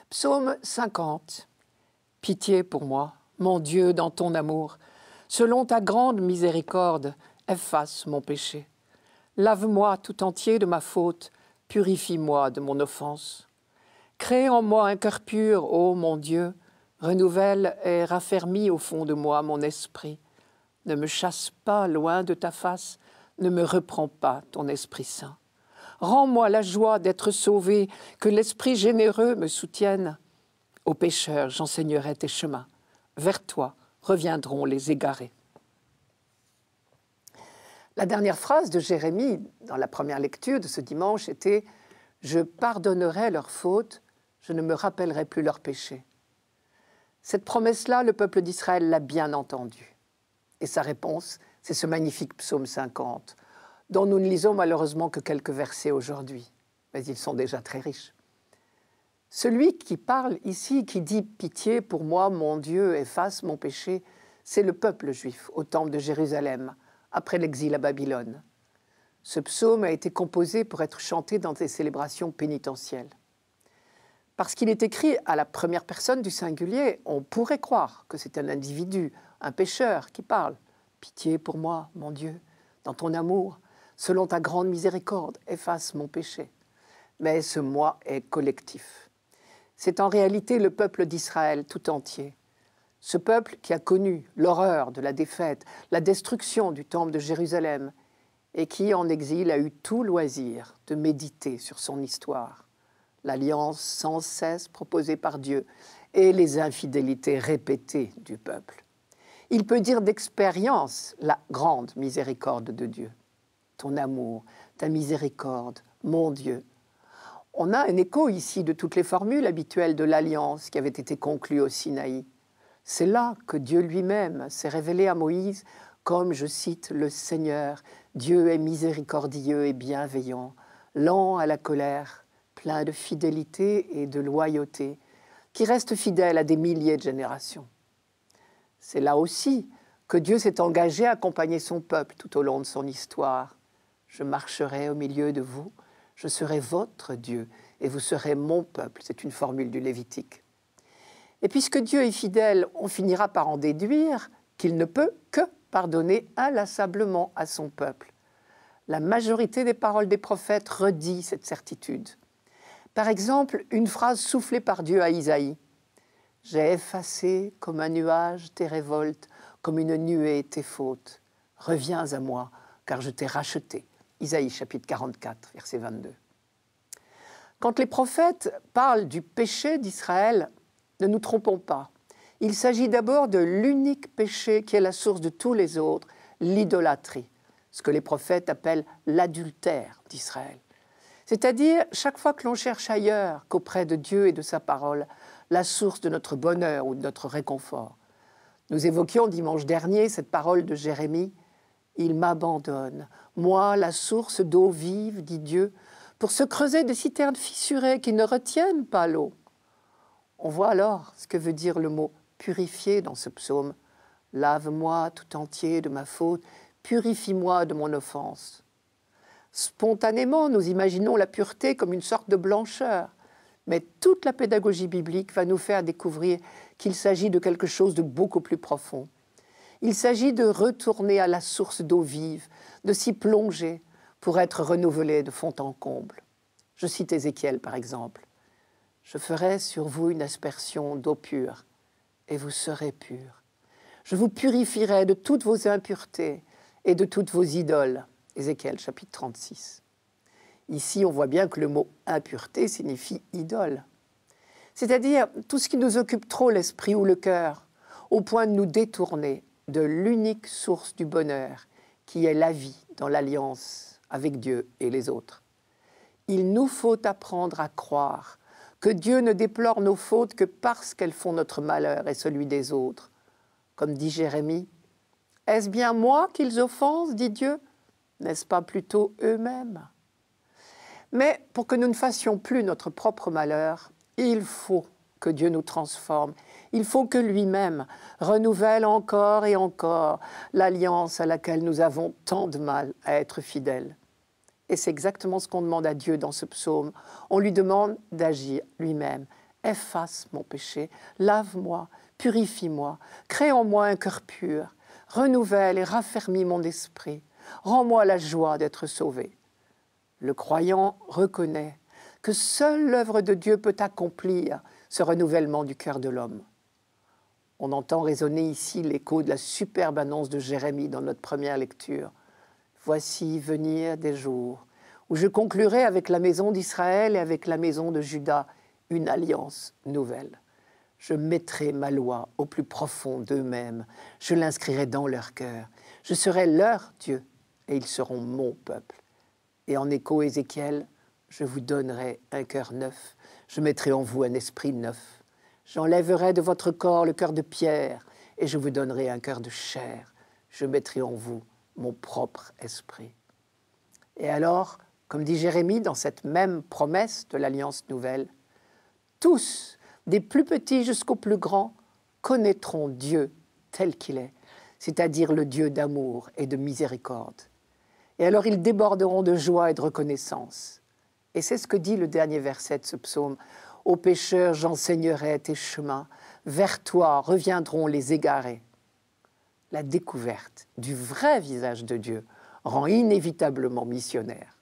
Psaume 50. Pitié pour moi, mon Dieu, dans ton amour. Selon ta grande miséricorde, efface mon péché. Lave-moi tout entier de ma faute, purifie-moi de mon offense. Crée en moi un cœur pur, ô mon Dieu, renouvelle et raffermis au fond de moi mon esprit. Ne me chasse pas loin de ta face, ne me reprends pas ton Esprit Saint. Rends-moi la joie d'être sauvé, que l'Esprit généreux me soutienne. Aux pécheurs, j'enseignerai tes chemins. Vers toi reviendront les égarés. La dernière phrase de Jérémie, dans la première lecture de ce dimanche, était « Je pardonnerai leurs fautes, je ne me rappellerai plus leurs péchés ». Cette promesse-là, le peuple d'Israël l'a bien entendue. Et sa réponse, c'est ce magnifique psaume 50, dont nous ne lisons malheureusement que quelques versets aujourd'hui, mais ils sont déjà très riches. Celui qui parle ici, qui dit « Pitié pour moi, mon Dieu, efface mon péché », c'est le peuple juif au temple de Jérusalem, après l'exil à Babylone. Ce psaume a été composé pour être chanté dans des célébrations pénitentielles. Parce qu'il est écrit à la première personne du singulier, on pourrait croire que c'est un individu, un pécheur qui parle. « Pitié pour moi, mon Dieu, dans ton amour, selon ta grande miséricorde, efface mon péché. » Mais ce « moi » est collectif. C'est en réalité le peuple d'Israël tout entier. Ce peuple qui a connu l'horreur de la défaite, la destruction du temple de Jérusalem, et qui, en exil, a eu tout loisir de méditer sur son histoire, l'alliance sans cesse proposée par Dieu et les infidélités répétées du peuple. Il peut dire d'expérience la grande miséricorde de Dieu. Ton amour, ta miséricorde, mon Dieu. On a un écho ici de toutes les formules habituelles de l'alliance qui avait été conclue au Sinaï. C'est là que Dieu lui-même s'est révélé à Moïse comme, je cite, « le Seigneur, Dieu est miséricordieux et bienveillant, lent à la colère, plein de fidélité et de loyauté, qui reste fidèle à des milliers de générations. » C'est là aussi que Dieu s'est engagé à accompagner son peuple tout au long de son histoire. « Je marcherai au milieu de vous, je serai votre Dieu et vous serez mon peuple », c'est une formule du Lévitique. Et puisque Dieu est fidèle, on finira par en déduire qu'il ne peut que pardonner inlassablement à son peuple. La majorité des paroles des prophètes redit cette certitude. Par exemple, une phrase soufflée par Dieu à Isaïe. « J'ai effacé comme un nuage tes révoltes, comme une nuée tes fautes. Reviens à moi, car je t'ai racheté. » Isaïe chapitre 44, verset 22. Quand les prophètes parlent du péché d'Israël, ne nous trompons pas. Il s'agit d'abord de l'unique péché qui est la source de tous les autres, l'idolâtrie, ce que les prophètes appellent l'adultère d'Israël. C'est-à-dire, chaque fois que l'on cherche ailleurs qu'auprès de Dieu et de sa parole, la source de notre bonheur ou de notre réconfort. Nous évoquions dimanche dernier cette parole de Jérémie. « Il m'abandonne, moi, la source d'eau vive, dit Dieu, pour se creuser des citernes fissurées qui ne retiennent pas l'eau. » On voit alors ce que veut dire le mot « purifier » dans ce psaume. « Lave-moi tout entier de ma faute, purifie-moi de mon offense. » Spontanément, nous imaginons la pureté comme une sorte de blancheur. Mais toute la pédagogie biblique va nous faire découvrir qu'il s'agit de quelque chose de beaucoup plus profond. Il s'agit de retourner à la source d'eau vive, de s'y plonger pour être renouvelé de fond en comble. Je cite Ézéchiel par exemple. « Je ferai sur vous une aspersion d'eau pure, et vous serez purs. Je vous purifierai de toutes vos impuretés et de toutes vos idoles. » Ézéchiel chapitre 36. Ici, on voit bien que le mot « impureté » signifie « idole ». C'est-à-dire tout ce qui nous occupe trop l'esprit ou le cœur, au point de nous détourner de l'unique source du bonheur, qui est la vie dans l'alliance avec Dieu et les autres. Il nous faut apprendre à croire que Dieu ne déplore nos fautes que parce qu'elles font notre malheur et celui des autres. Comme dit Jérémie, « Est-ce bien moi qu'ils offensent, dit Dieu ? N'est-ce pas plutôt eux-mêmes » Mais pour que nous ne fassions plus notre propre malheur, il faut que Dieu nous transforme. Il faut que lui-même renouvelle encore et encore l'alliance à laquelle nous avons tant de mal à être fidèles. Et c'est exactement ce qu'on demande à Dieu dans ce psaume. On lui demande d'agir lui-même. « efface mon péché, lave-moi, purifie-moi, crée en moi un cœur pur, renouvelle et raffermis mon esprit, rends-moi la joie d'être sauvé. Le croyant reconnaît que seule l'œuvre de Dieu peut accomplir ce renouvellement du cœur de l'homme. On entend résonner ici l'écho de la superbe annonce de Jérémie dans notre première lecture. « Voici venir des jours où je conclurai avec la maison d'Israël et avec la maison de Juda une alliance nouvelle. Je mettrai ma loi au plus profond d'eux-mêmes, je l'inscrirai dans leur cœur. Je serai leur Dieu et ils seront mon peuple. Et en écho Ézéchiel, je vous donnerai un cœur neuf, je mettrai en vous un esprit neuf. J'enlèverai de votre corps le cœur de pierre et je vous donnerai un cœur de chair. Je mettrai en vous mon propre esprit. » Et alors, comme dit Jérémie dans cette même promesse de l'Alliance nouvelle, tous, des plus petits jusqu'aux plus grands, connaîtront Dieu tel qu'il est, c'est-à-dire le Dieu d'amour et de miséricorde. Et alors ils déborderont de joie et de reconnaissance. Et c'est ce que dit le dernier verset de ce psaume. « Aux pécheurs, j'enseignerai tes chemins, vers toi reviendront les égarés. » La découverte du vrai visage de Dieu rend inévitablement missionnaire.